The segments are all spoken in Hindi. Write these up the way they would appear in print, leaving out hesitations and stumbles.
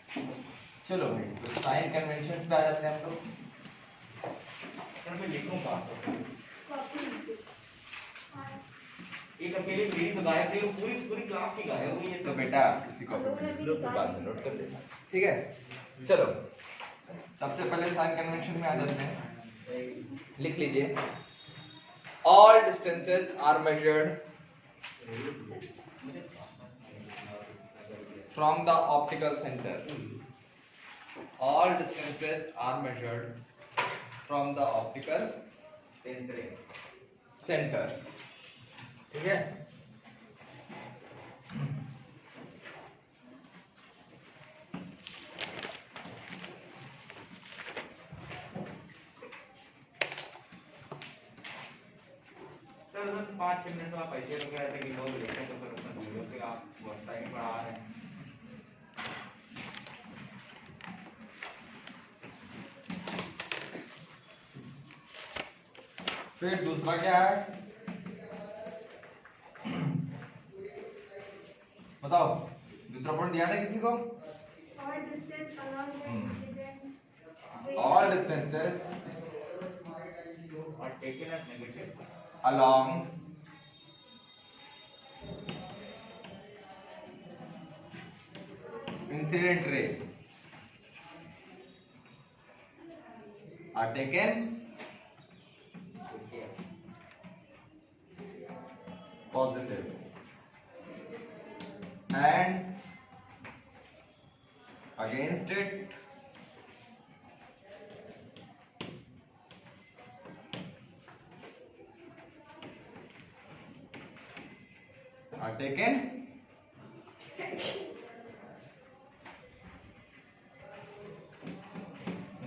चलो भाई, तो साइन कन्वेंशन पे आ जाते हैं हम लोग। मैं लिखूंगा एक अकेले मेरी तो गायब नहीं, पूरी पूरी क्लास की गायब हुई है। तो बेटा किसी को बाद में नोट कर लेना, ठीक है। चलो सबसे पहले साइन कन्वेंशन में आ जाते हैं, लिख लीजिए। All distances are measured from the optical centre. All distances are measured from the optical center. ठीक है। सर 5-6 मिनट आप ऐसे रुक रहे थे कि लोग लेते तो फिर उसमें वीडियो पे आप बहुत टाइम पढ़ा रहे हैं। फिर दूसरा क्या है बताओ, दूसरा पॉइंट दिया था किसी को? All distances और taken as negative along incident ray are taken positive and against it are taken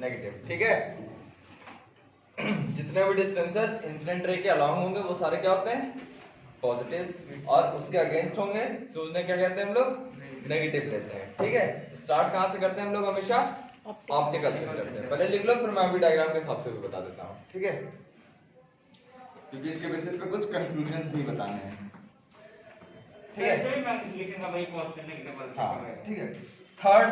negative. ठीक है। जितने भी डिस्टेंसेस इंसिडेंट रे के अलोंग होंगे वो सारे क्या होते हैं? पॉजिटिव, और उसके अगेंस्ट होंगे तो उन्हें क्या कहते हैं हम लोग? नेगेटिव लेते हैं। ठीक है। स्टार्ट कहां से करते हैं हम लोग? हमेशा ऑप्टिकल से करते हैं। पहले लिख लो, फिर मैं अभी डायग्राम के हिसाब से भी बता देता हूं। ठीक है, क्योंकि इसके बेसिस पे कुछ कंक्लूजन भी बताने हैं। ठीक है, हाँ ठीक है। Third,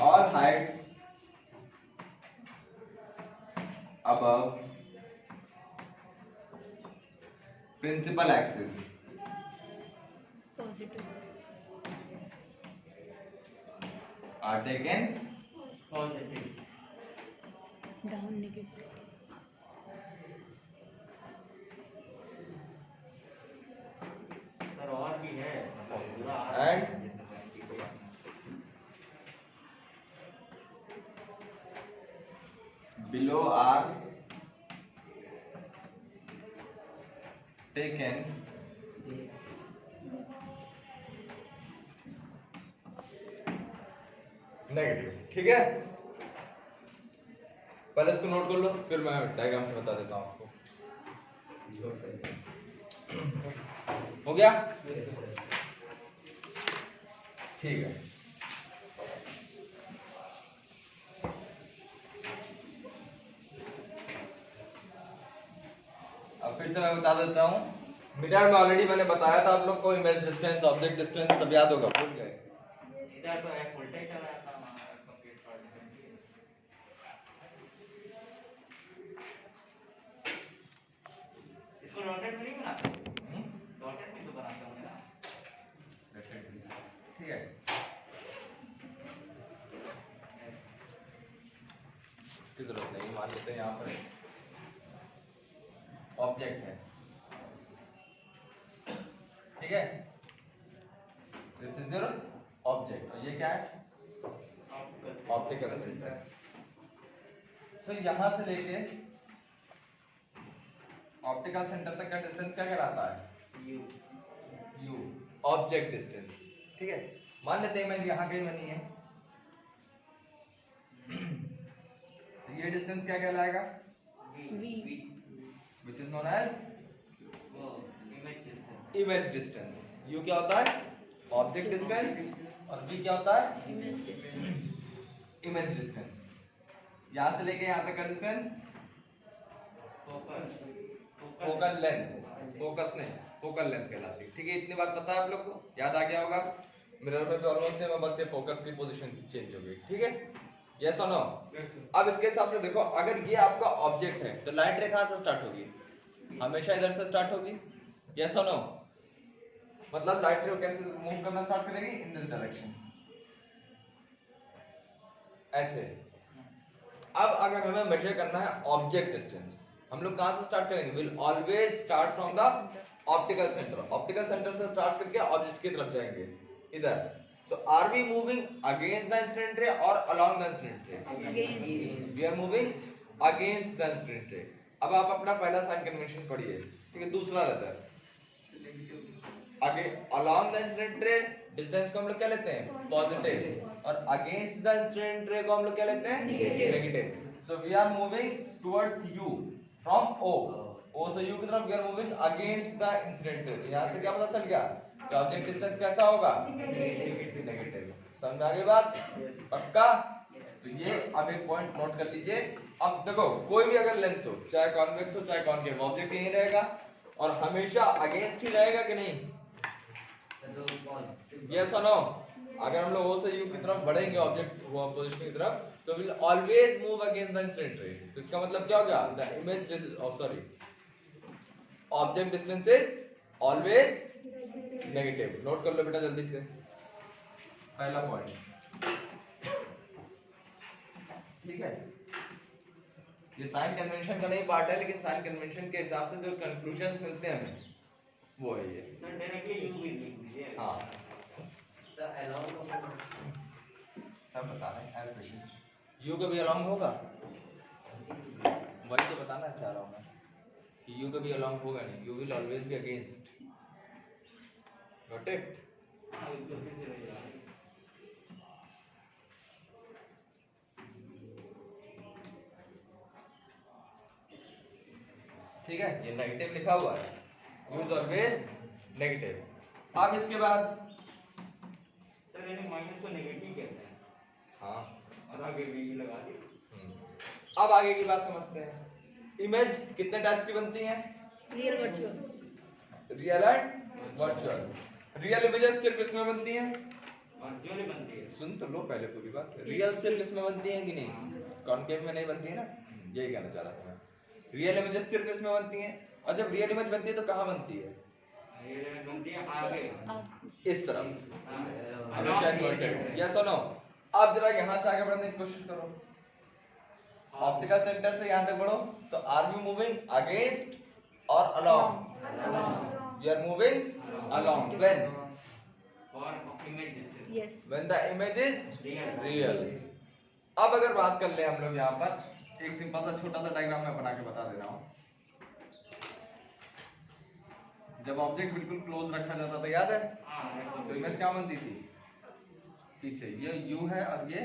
all heights above principal axis are taken positive down negative. Sir और भी है पूरा and below are taken negative. ठीक है, पहले इसको नोट कर लो, फिर मैं डायग्राम से बता देता हूं आपको। हो गया? ठीक है। अब फिर से मैं बता देता हूँ। मिडर में ऑलरेडी मैंने बताया था आप लोग को, इमेज डिस्टेंस, ऑब्जेक्ट डिस्टेंस सब याद होगा, भूल गए? इधर तो एक वोल्टेज चला जाता है हमारा कंप्लीट शॉर्ट। इसको डॉटेड में नहीं बनाते? डॉटेड में तो बनाते होंगे ना? ठीक है। इसकी जरूरत नहीं, मान लेते हैं यहाँ पर ऑब्जेक्ट है। ठीक है, दिस इज योर ऑब्जेक्ट, और ये क्या है? Optical centre. सो यहां से लेके ऑप्टिकल सेंटर तक का डिस्टेंस क्या कहलाता है? You, object distance. ठीक है, मान लेते हैं इमेज यहाँ कहीं बनी है, तो ये डिस्टेंस क्या कहलाएगा? V. Which is known as image distance. U क्या होता है? ऑब्जेक्ट डिस्टेंस, और वी क्या होता है? Image distance. यहां से लेके यहां तक का डिस्टेंस फोकल लेंथ, फोकस नहीं, फोकल लेंथ कहलाती है। ठीक है, इतनी बात पता है आप लोग को, याद आ गया होगा। मिरर में भी ऑलमोस्ट सेम है, बस ये फोकस की पोजीशन चेंज हो गई। ठीक है, यस और नो। अब इसके हिसाब से देखो, अगर ये आपका ऑब्जेक्ट है तो लाइट रे कहां से स्टार्ट होगी? हमेशा इधर से स्टार्ट होगी। यस और नो, मतलब लाइट रे कैसे मूव करना स्टार्ट करेगी? इन दिस डायरेक्शन, ऐसे। अब अगर हमें मेजर करना है ऑब्जेक्ट डिस्टेंस, हम लोग कहां से स्टार्ट करेंगे? Will always start from the optical centre. Optical centre से स्टार्ट करके ऑब्जेक्ट की तरफ जाएंगे, इधर। So are we moving against the incident ray or along the incident ray? Against. We are moving against the incident ray. अब आप अपना पहला साइन कन्वेंशन पढ़िए। ठीक है, दूसरा रहता है आगे अलोंग द इंसिडेंट रे, डिस्टेंस को हम लोग क्या लेते हैं? पॉजिटिव, और अगेंस्ट द इंसिडेंट रे को हम लोग क्या लेते हैं? Negative. So we are moving towards U from O, O से यू की तरफ we are moving against the incident ray. यहां से क्या पता चल गया कि ऑब्जेक्ट डिस्टेंस कैसा होगा? नेगेटिव। समझ आ गई बात? पक्का? तो ये अब एक पॉइंट नोट कर लीजिए। अब देखो, कोई भी अगर लेंस हो, चाहे कॉन्वेक्स हो चाहे कॉनकेव, ऑब्जेक्ट यही रहेगा और हमेशा अगेंस्ट ही रहेगा कि नहीं? यस और नो? अगर हम लोग ओ से यू की तरफ बढ़ेंगे ऑब्जेक्ट पोजीशन की तरफ, so will always move against the incident ray। तो इसका मतलब क्या होगा? The image object distance is always negative। Note कर लो बेटा जल्दी से, पहला पॉइंट। ठीक है, ये साइन कन्वेंशन का नहीं पार्ट है, लेकिन साइन कन्वेंशन के हिसाब से जो कंक्लूजन्स मिलते हैं हमें, वो है ये। डायरेक्टली यू भी लिख दीजिए। हाँ, सब बता रहे हैं एज क्वेश्चन। यू का भी अलोंग होगा, वही तो बताना चाह रहा हूँ मैं कि यू का भी अलोंग होगा नहीं, you will always be against. Got it? हाँ, बिल्कुल सीधे रह जाएगा। ठीक है, ये नेगेटिव लिखा हुआ है, यू इज ऑलवेज नेगेटिव। अब इसके बाद सर यानी माइनस को नेगेटिव कहते हैं, हाँ, और आगे भी लगा दी। अब आगे की बात समझते हैं। इमेज कितने टाइप्स की बनती हैं? Real virtual. Real and virtual. Real images सिर्फ इसमें बनती हैं, वर्चुअली बनती है। सुन तो लो पहले पूरी बात। रियल सिर्फ इसमें बनती है कि नहीं? कॉनकेव में नहीं बनती है ना, यही कहना चाह रहा था मैं। रियल इमेजेस सिर्फ इसमें बनती हैं, और जब रियल इमेज बनती है तो कहाँ बनती है? ये बनती है आगे, इस तरफ, हाँ, हमेशा इन्वर्टेड। यस और नो? अब जरा यहाँ से आगे बढ़ने की कोशिश करो, ऑप्टिकल सेंटर से यहाँ तक बढ़ो, तो are we moving against or along? We are moving along. When? और image distance. Yes. When the image is real. Real. अब अगर बात कर ले हम लोग यहाँ पर, एक सिंपल सा छोटा सा डायग्राम मैं बना के बता दे रहा हूँ। जब ऑब्जेक्ट बिल्कुल क्लोज रखा जाता था, याद है? हाँ, तो इमेज क्या बनती थी? पीछे ये U है और ये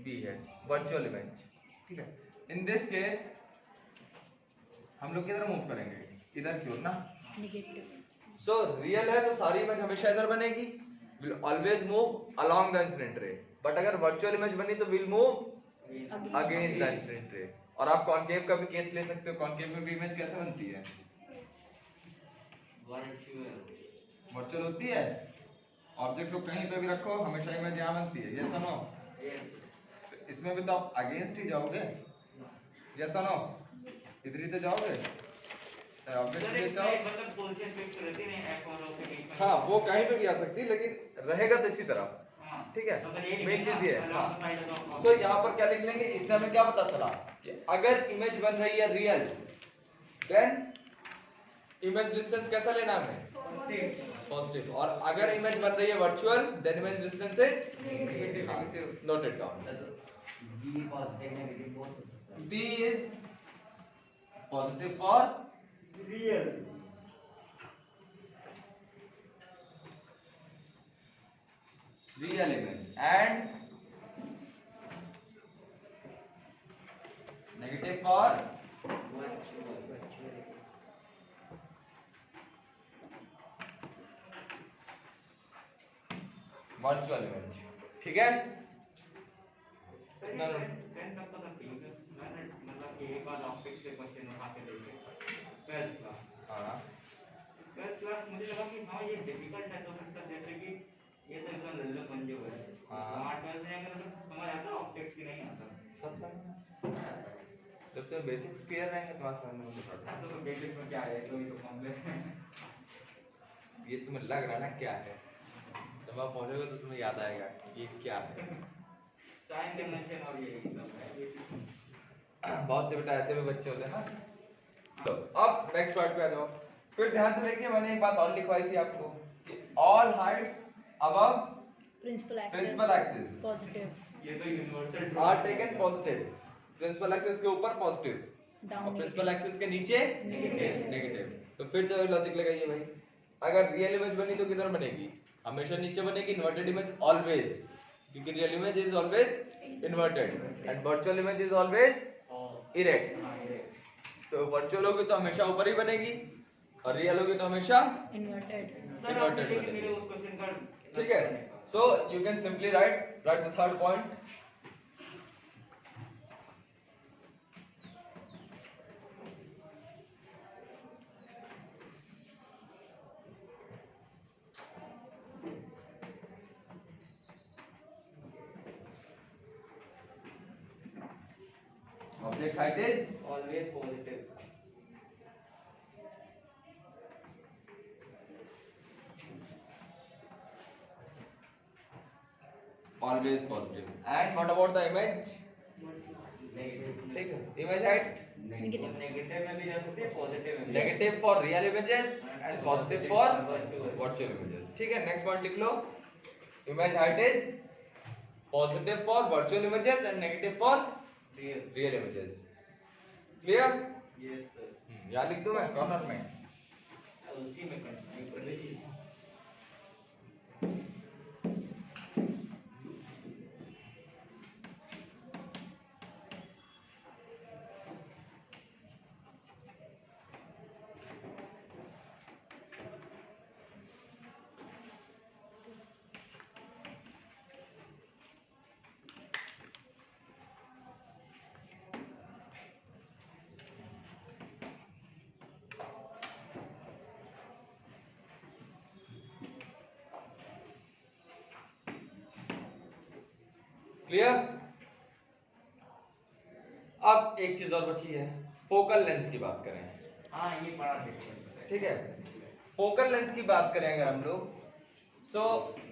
B है, वर्चुअल इमेज। ठीक है, इन दिस केस हम लोग किधर मूव करेंगे? इधर की ओर ना। Negative. सो रियल है तो सारी इमेज हमेशा इधर बनेगी, will always move along the incident रे। बट अगर वर्चुअल इमेज बनी तो will move against the incident ray. और आप कॉनकेव का भी केस ले सकते हो, कॉनकेव में भी इमेज कैसे बनती है? वर्चुअल होती है। ऑब्जेक्ट को कहीं पे भी रखो, हमेशा इमेज यहाँ बनती है। यस और नो? इसमें भी तो आप अगेंस्ट ही जाओगे। यस और नो? इधर ही तो जाओगे, ऑब्जेक्ट के जाओ। मतलब पोजीशन फिक्स रहती है ना, F और O के बीच में। हाँ, वो कहीं पे भी आ सकती है, लेकिन रहेगा तो इसी तरफ। हाँ, ठीक है, अगर ये मेन चीज ये है। along the side of the तो यहाँ पर क्या लिख लेंगे? इससे हमें क्या पता चला कि अगर इमेज बन रही है रियल, देन इमेज डिस्टेंस कैसा लेना है हमें? पॉजिटिव। और अगर इमेज बन रही है virtual, then image distance is negative. Note it down. B positive negative both हो सकता है। B is positive for real real image and negative for virtual image। ठीक है? ना ना 10 तक तो ठीक है। मैंने मतलब कि एक बार ऑप्टिक्स से क्वेश्चन उठा के देखे 12th का। हाँ, ट्वेल्थ क्लास मुझे लगा कि हाँ ये डिफिकल्ट है, तो मतलब जैसे कि ये तो एकदम लल्लू पंजे हुए हैं। हाँ। वहाँ 12th में जाकर तो समझ आता ऑप्टिक्स की नहीं आता। सब समझ जब तक बेसिक्स क्लियर रहेंगे तुम्हारा समझ में तो पड़ता तो बेसिक में क्या है, तो ये तो कॉम्प्लेक्स ये तुम्हें लग रहा है ना क्या है, जब आप पहुंचोगे तो तुम्हें याद आएगा ये क्या है। साइन कन्वेंशन और यही सब है बेसिक। बहुत से बेटा ऐसे भी बच्चे होते हैं ना। तो अब नेक्स्ट पार्ट पे आ जाओ। फिर ध्यान से देखिए, मैंने एक बात और लिखवाई थी आपको कि all heights above principal axis positive ये तो universal are taken positive. Principal axis के ऊपर पॉजिटिव और प्रिंसिपल एक्सिस के नीचे नेगेटिव। तो फिर से लॉजिक लगाइए भाई, अगर रियल इमेज बनी तो किधर बनेगी, हमेशा नीचे बनेगी, इन्वर्टेड इमेज ऑलवेज, क्योंकि real image is always inverted and virtual image is always erect. तो वर्चुअल होगी तो हमेशा ऊपर ही बनेगी और रियल होगी तो हमेशा इन्वर्टेड। इन्वर्टेड मेरे बनेगी। उस क्वेश्चन का ठीक है, so you can simply write the third point. Object height is always positive. always positive. And what about the image? Negative. ठीक है, image height नेगेटिव। नेगेटिव में भी जा सकते हैं, पॉजिटिव में भी। negative for real images and positive for virtual images. ठीक है, next point लिख लो, image height is positive for virtual images and negative for real images. Clear? Yes sir. यहाँ लिख दूं मैं कॉर्नर में। उसी में कंटिन्यू कर लीजिए। क्लियर? अब एक चीज और बची है, फोकल लेंथ की बात करें। हाँ ये बड़ा डिफरेंट है। ठीक है, फोकल लेंथ की बात करें अगर हम लोग, सो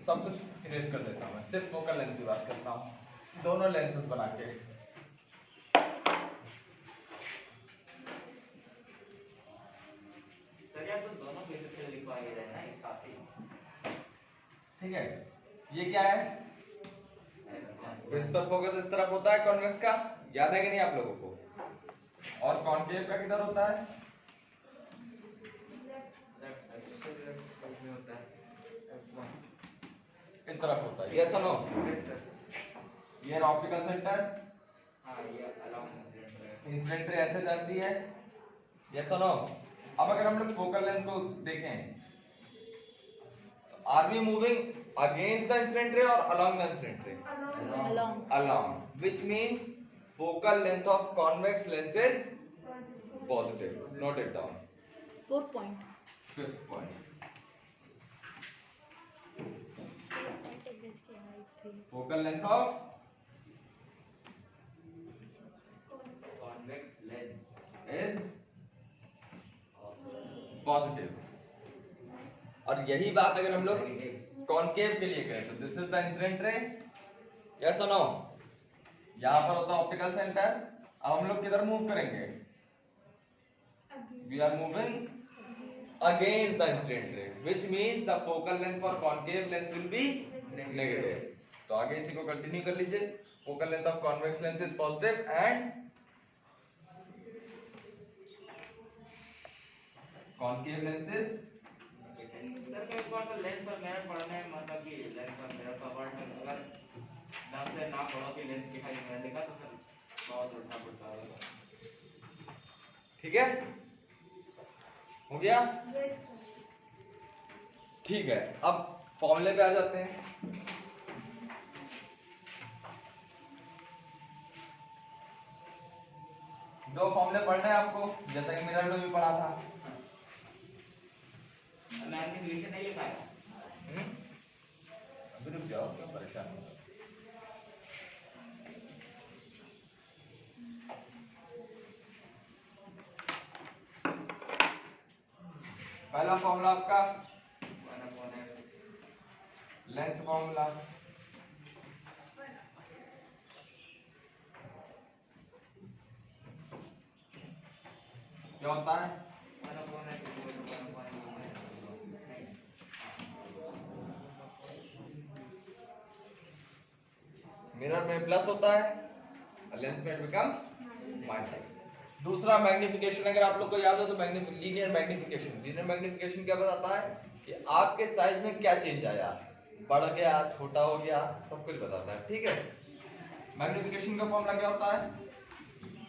सब कुछ इरेज कर देता हूं मैं, सिर्फ फोकल लेंथ की बात करता हूं, दोनों लेंसेस बना के। सर यार तो दोनों बेसिस पे लिखवाइए रहना एक साथ ही। ठीक है, ये क्या है, प्रिंसिपल फोकस इस तरफ होता है कॉन्वेक्स का, याद है कि नहीं आप लोगों को, और कॉन्केव का किधर होता है, इस तरफ होता है, यस और नो? ये ऑप्टिकल सेंटर, हाँ ये अलाउंग इंसिडेंट रे ऐसे जाती है, यस और नो? अब अगर हम लोग फोकल लेंथ को देखें, are we moving against the incident ray or along the incident ray? Along, which means focal length of convex lens is positive. Note it down. 4 point. Fifth point. Focal length of convex lens is positive. और यही बात अगर हम लोग कॉन्केव के लिए करें तो दिस इज द इंसिडेंट रे, यस और नो? यहाँ पर होता है ऑप्टिकल सेंटर, अब हम लोग किधर मूव करेंगे, we are moving against the incident ray, which means the focal length for concave lens will be negative. तो आगे इसी को कंटिन्यू कर लीजिए, focal length of convex lens is positive and concave lens is sir मैं इस बार तो लेंस और मिरर पढ़ने में मतलब कि लेंस और मिरर का वर्ड में अगर ढंग से ना पढ़ो कि लेंस दिखाई मिरर लिखा तो सर बहुत उल्टा पुल्टा होगा। ठीक है, हो गया? ठीक है, अब फॉर्मूले पे आ जाते हैं। दो फॉर्मूले पढ़ने हैं आपको, जैसा कि मिरर में भी पढ़ा था। मैग्नीफिकेशन नहीं लिखा है। अभी रुक जाओ, क्यों परेशान हो? पहला फॉर्मूला आपका 1/x लेंस फॉर्मूला, क्या होता है? 1/x = 1/u। मिरर में प्लस होता है और लेंस में इट बिकम्स माइनस। दूसरा मैग्निफिकेशन, अगर आप लोग को याद हो तो लीनियर मैग्निफिकेशन। लीनियर मैग्निफिकेशन क्या बताता है कि आपके साइज में क्या चेंज आया, बढ़ गया, छोटा हो गया, सब कुछ बताता है। ठीक है, मैग्निफिकेशन का फॉर्मूला क्या होता है?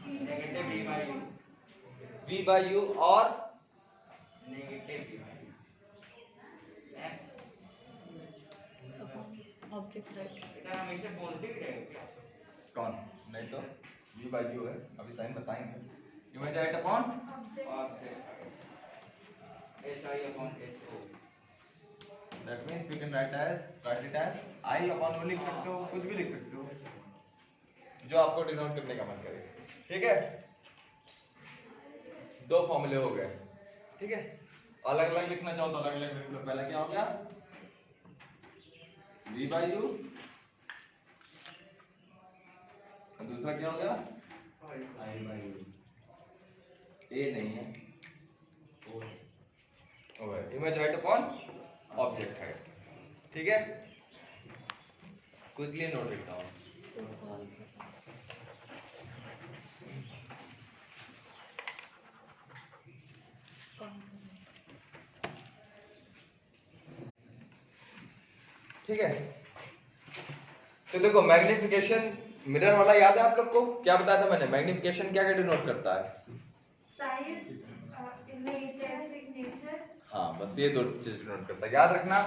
Negative v/u, v by u और नेगेटिव v/u। Object height. बेटा हमेशा पॉजिटिव ही रहेगा क्या? कौन? नहीं तो v by u है, अभी साइन बताएंगे। Image height upon object SI/HO। That means we can write it as i upon 1 लिख सकते हो, कुछ भी लिख सकते हो जो आपको डिनोट करने का मन करे। ठीक है, दो फॉर्मूले हो गए। ठीक है, अलग अलग लिखना चाहो तो अलग अलग लिख लो। पहला क्या हो गया? v by u, और दूसरा क्या हो गया? I/u। a नहीं है, ओ है image height upon object height. ठीक है, क्विकली नोट इट डाउन। ठीक है, तो देखो मैग्निफिकेशन मिरर वाला याद है आप लोग को? क्या बताया था मैंने? मैग्निफिकेशन क्या क्या डिनोट करता है? Size, image, signature. हाँ, बस ये दो चीज डिनोट करता है, याद रखना।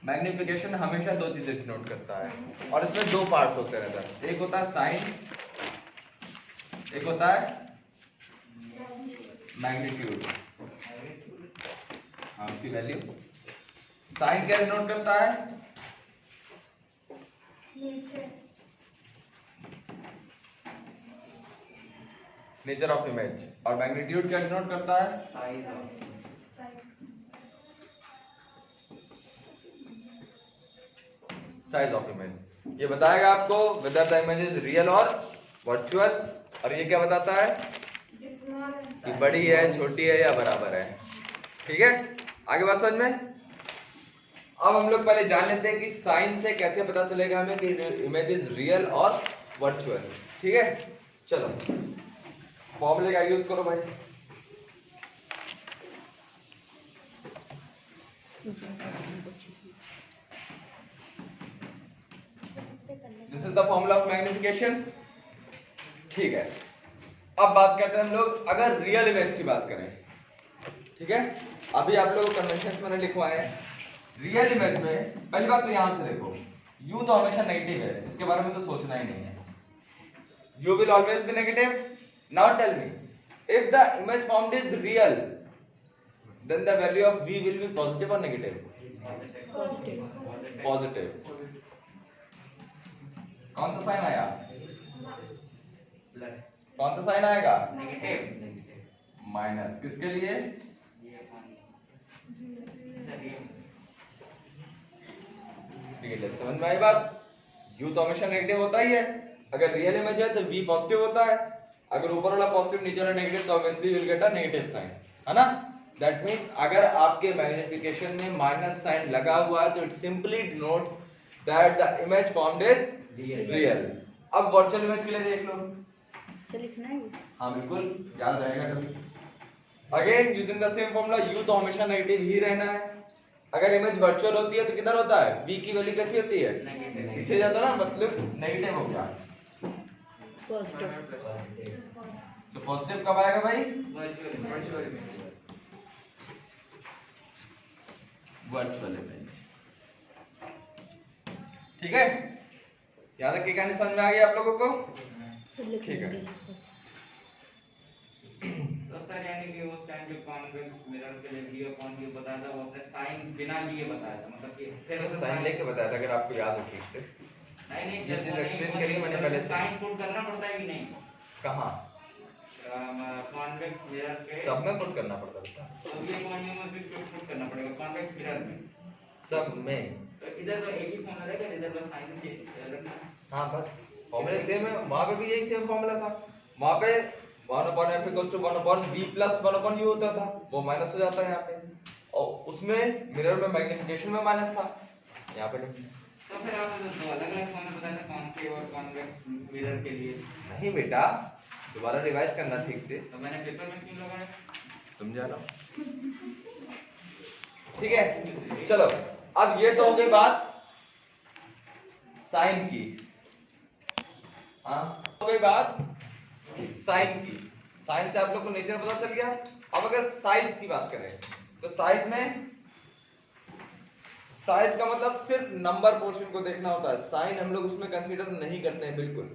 मैग्निफिकेशन हमेशा दो चीजें डिनोट करता है और इसमें दो पार्ट्स होते रहते हैं। एक होता है साइन, एक होता है मैग्नीट्यूड। हाँ, उसकी वैल्यू। साइन क्या डिनोट करता है? नेचर। Nature of image. और मैग्नीट्यूड क्या डिनोट करता है? Size of size of image. ये बताएगा आपको whether the image is real और वर्चुअल। और ये क्या बताता है कि बड़ी है, छोटी है या बराबर है। ठीक है, आगे बात समझ में। अब हम लोग पहले जान लेते हैं कि साइन से कैसे पता चलेगा हमें कि इमेज इज रियल और वर्चुअल। ठीक है, चलो फॉर्मूले का यूज करो भाई। This is the formula of magnification. ठीक है, अब बात करते हैं हम लोग अगर रियल इमेज की बात करें। ठीक है, अभी आप लोगों को कन्वेंशंस मैंने लिखवाए हैं। रियल इमेज में पहली बात तो यहां से देखो, यू तो हमेशा नेगेटिव है, इसके बारे में तो सोचना ही नहीं है। U will always be negative. Now tell me, if the image formed is real, then the value of v will be positive or negative? Positive. Positive. कौन सा साइन आया? प्लस कौन सा साइन आएगा? Negative minus. किसके लिए? ये अपॉन सर ये ठीक है, समझ में आई बात? u तो हमेशा नेगेटिव होता ही है। अगर रियल इमेज है तो v पॉजिटिव होता है। अगर ऊपर वाला पॉजिटिव नीचे वाला नेगेटिव तो obviously will get a negative sign, है ना? दैट मींस अगर आपके मैग्निफिकेशन में माइनस साइन लगा हुआ है तो it simply denotes that the image formed is real. अब वर्चुअल इमेज के लिए देख लो। से लिखना है वो। हाँ बिल्कुल, याद रहेगा कभी। Again using the same formula, u तो हमेशा नेगेटिव ही रहना है। अगर इमेज वर्चुअल होती है तो किधर होता है? v की वैल्यू कैसी होती है? नेगेटिव पीछे जाता ना, मतलब नेगेटिव हो गया। पॉजिटिव। तो पॉजिटिव कब आएगा भाई? Virtual virtual image. ठीक है, याद रखिए, कहानी समझ में आ गई आप लोगों को? से लिख ठीक है। लेंगे। तो सर यानी कि उस टाइम जो कॉन्वेक्स मिरर के लिए v अपॉन u बताया था वो अपने साइन बिना लिए बताया था, मतलब कि फिर अगर साइन लेके बताया था, अगर आपको याद हो ठीक से। नहीं ये चीज एक्सप्लेन करी मैंने पहले से। साइन पुट करना पड़ता है कि नहीं कहाँ? कॉन्वेक्स मिरर के सब में पुट करना पड़ता था। तो v अपॉन u में भी पुट करना पड़ेगा कॉन्वेक्स मिरर में। सब में। तो इधर तो एक ही फॉर्मूला रहेगा, इधर तो साइन चेंज रखना। हाँ बस फॉर्मूला सेम है, वहां पे भी यही सेम फॉर्मूला था। वहां पे 1/f = 1/v + 1/u होता था, वो माइनस हो जाता है यहाँ पे, और उसमें मिरर में मैग्निफिकेशन में माइनस था, यहाँ पे नहीं। तो फिर आपने तो अलग-अलग फॉर्मूला बताया था कॉन्केव और कॉन्वेक्स मिरर के लिए। नहीं बेटा, दोबारा रिवाइज करना ठीक से। तो मैंने पेपर में क्यों लगाया? तुम जानो। ठीक है, चलो अब ये तो हो गई बात साइन की। हाँ, हो गई बात साइन की। साइन से आप लोग को नेचर पता चल गया। अब अगर साइज की बात करें तो साइज में, साइज का मतलब सिर्फ नंबर पोर्शन को देखना होता है, साइन हम लोग उसमें कंसीडर नहीं करते हैं बिल्कुल।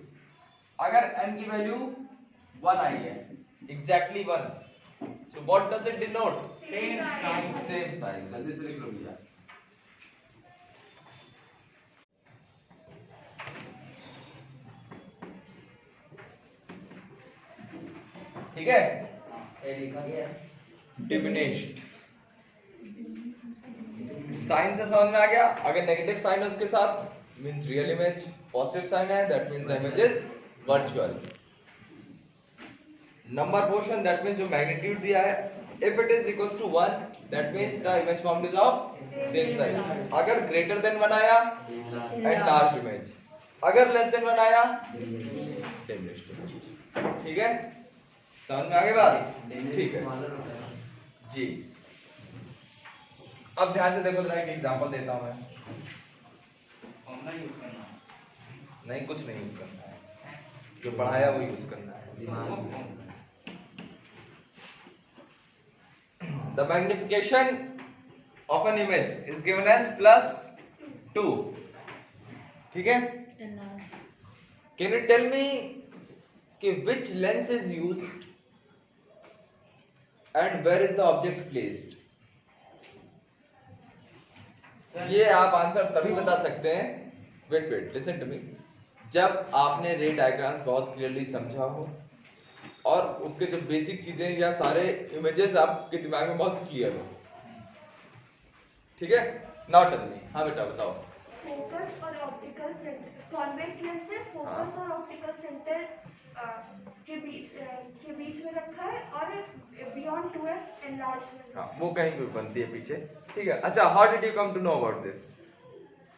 अगर n की वैल्यू 1 आई है, exactly 1, so what does it denote? Same sign. Same size. जल्दी से लिख लो भैया। ठीक है, ये लिखा गया है। डिमिनिश्ड। साइन से समझ में आ गया। अगर नेगेटिव साइन है उसके साथ means real image, positive sign है that means the image is virtual. Number portion that means जो मैग्नीट्यूड दिया है, if it is equals to 1 that means the image formed is of same size. अगर ग्रेटर देन 1 आया एनलार्ज इमेज, अगर लेस देन 1 आया डिमिनिश्ड इमेज। ठीक है, समझ में आ गई बात? ठीक है जी। अब ध्यान से देखो, जरा एक एग्जांपल देता हूं मैं। फॉर्मूला यूज करना नहीं, कुछ नहीं यूज करना है, जो पढ़ाया वो यूज करना है। The magnification of an image is given as +2. ठीक है, can you tell me कि which lens is used and where is the object placed? ये आप आंसर तभी बता सकते हैं, वेट लिसन टू मी, जब आपने रे डायग्राम्स बहुत क्लियरली समझा हो और उसके जो बेसिक चीजें या सारे इमेजेस आपके दिमाग में बहुत क्लियर हो। ठीक है, नाउ टेल मी। हाँ बेटा बताओ। फोकस और ऑप्टिकल सेंटर, कॉन्वेक्स लेंस से फोकस और ऑप्टिकल सेंटर के बीच में रखा है और बियॉन्ड 2f एनलार्जमेंट। हाँ, वो कहीं भी बनती है पीछे। ठीक है, अच्छा, how did you come to know about this?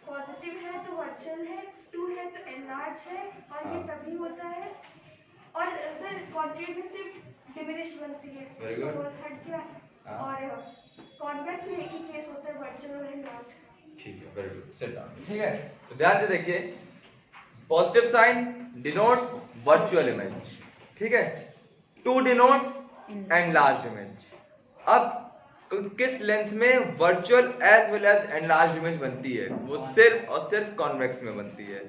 Positive है तो वर्चुअल है, 2 है तो एनलार्ज है, और ये तभी होता है। और सर कॉन्केव में सिर्फ डिमिनिश बनती है, Very good. वो थर्ड क्या, और कॉन्वेक्स में एक ही केस होता है, वर्चुअल और एनलार्ज। ठीक है, वेरी गुड, सिट डाउन। ठीक है, तो ध्यान से देखिए, positive sign denotes virtual image, ठीक है, 2 डिनोट्स एनलार्ज्ड इमेज। अब किस लेंस में virtual as well as enlarged image बनती है? वो सिर्फ और सिर्फ कॉन्वेक्स में बनती है।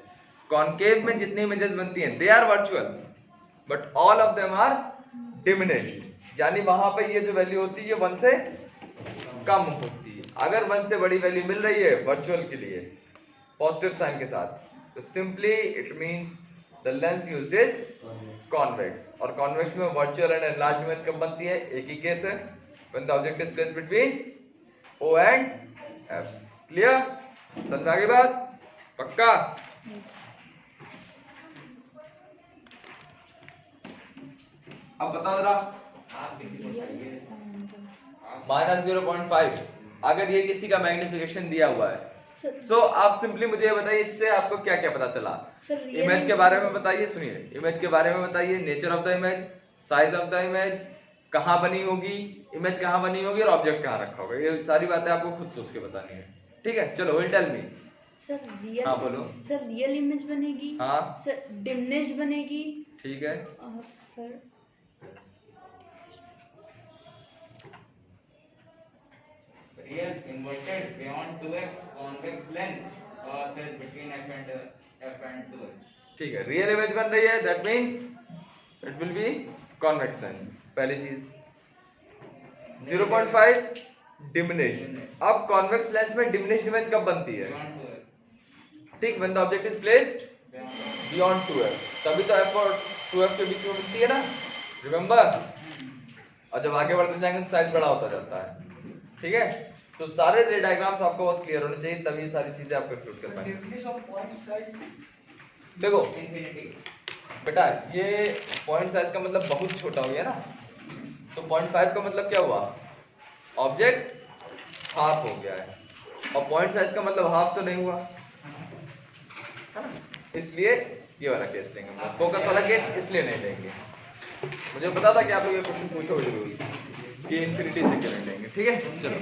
कॉन्केव में जितनी इमेजेस बनती हैं they are virtual, but all of them are diminished, यानी वहां पे ये जो वैल्यू होती है 1 से कम होती है। अगर 1 से बड़ी वैल्यू मिल रही है वर्चुअल के लिए पॉजिटिव साइन के साथ, तो simply it means the lens used is convex. और कॉन्वेक्स में वर्चुअल एंड एनलार्ज्ड इमेज कब बनती है? एक ही केस है, when the object is placed between O and F. Clear? समझ में आ गई बात? पक्का? अब बताओ जरा, आप किसी को चाहिए -0.5 अगर ये किसी का मैग्निफिकेशन दिया हुआ है, सो आप सिंपली मुझे ये बताइए इससे आपको क्या क्या पता चला? इमेज के बारे में बताइए, सुनिए, इमेज के बारे में बताइए, nature of the image, size of the image, कहां बनी होगी इमेज, कहां बनी होगी और ऑब्जेक्ट कहां रखा होगा, ये सारी बातें आपको खुद सोच के बतानी है। ठीक है, चलो will tell me. Sir real, हाँ बोलो। सर रियल इमेज बनेगी, हाँ सर डिमिनिश्ड बनेगी, ठीक है, और sir real inverted beyond 2f convex lens और फिर बिटवीन f and 2f। ठीक है, रियल इमेज बन रही है that means it will be convex lens, पहली चीज। 0.5 डिमिनिश्ड। अब कॉन्वेक्स लेंस में डिमिनिश्ड इमेज कब बनती है? ठीक, when the object is placed beyond 2f, तभी तो f और 2f के बीच में मिलती है ना, रिमेंबर। और जब आगे बढ़ते जाएंगे तो साइज बड़ा होता जाता है, ठीक है। तो सारे रे डायग्राम्स आपको बहुत क्लियर होने चाहिए, तभी सारी चीजें आप कंक्लूड कर पाएंगे। देखो बेटा, ये पॉइंट साइज का मतलब बहुत छोटा हो गया ना, तो 0.5 का मतलब क्या हुआ? ऑब्जेक्ट हाफ हो गया है, और पॉइंट साइज का मतलब हाफ तो नहीं हुआ, है ना। इसलिए ये वाला केस लेंगे, फोकस वाला केस इसलिए नहीं लेंगे। मुझे पता था कि आप लोग ये क्वेश्चन पूछोगे जरूर कि इंफिनिटी से क्यों नहीं लेंगे, ठीक है। चलो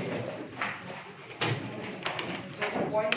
पॉइंट